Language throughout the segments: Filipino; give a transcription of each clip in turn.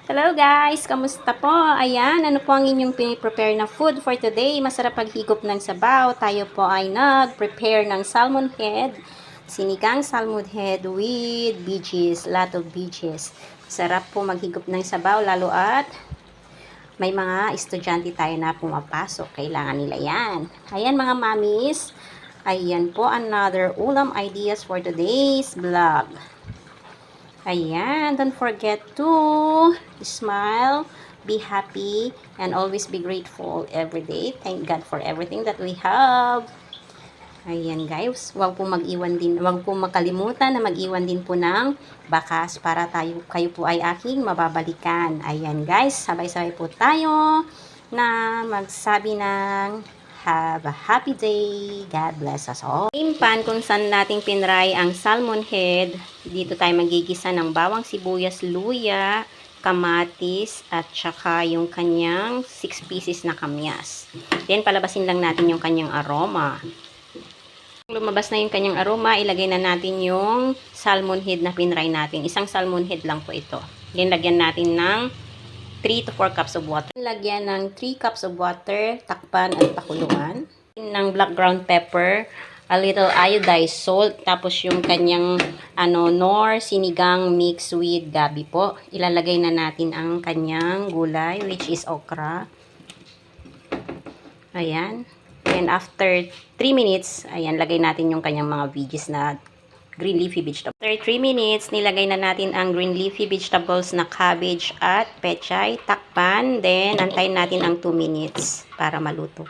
Hello guys! Kamusta po? Ayan, ano po ang inyong piniprepare na food for today? Masarap paghigop ng sabaw. Tayo po ay nag-prepare ng salmon head. Sinigang salmon head with veggies, lot of veggies. Sarap po maghigop ng sabaw lalo at may mga estudyante tayo na pumapasok. Kailangan nila yan. Ayan mga mamis. Ayan po another ulam ideas for today's vlog. Ayan, don't forget to smile, be happy, and always be grateful every day. Thank God for everything that we have. Ayan guys, huwag po makalimutan na mag-iwan din po ng bakas para kayo po ay aking mababalikan. Ayan guys, sabay-sabay po tayo na magsabi ng have a happy day. God bless us all. Same pan kung saan natin pinray ang salmon head. Dito tayo magigisa ng bawang sibuyas, luya, kamatis, at saka yung kanyang 6 pieces na kamyas. Then palabasin lang natin yung kanyang aroma. Lumabas na yung kanyang aroma, ilagay na natin yung salmon head na pinray natin. Isang salmon head lang po ito. Then lagyan natin ng 3 to 4 cups of water. Lagyan ng 3 cups of water, takpan at pakuluan. Ng black ground pepper, a little iodized salt, tapos yung kanyang nor sinigang mix with gabi po. Ilalagay na natin ang kanyang gulay, which is okra. Ayan. And after 3 minutes, ayan, lagay natin yung kanyang mga veggies na green leafy vegetables. After 3 minutes, nilagay na natin ang green leafy vegetables na cabbage at pechay. Takpan. Then, antayin natin ang 2 minutes para maluto.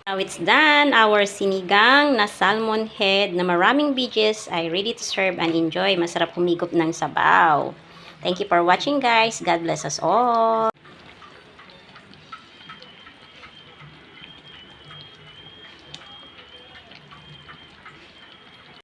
Now it's done. Our sinigang na salmon head na maraming veggies ay ready to serve and enjoy. Masarap humigop ng sabaw. Thank you for watching guys. God bless us all.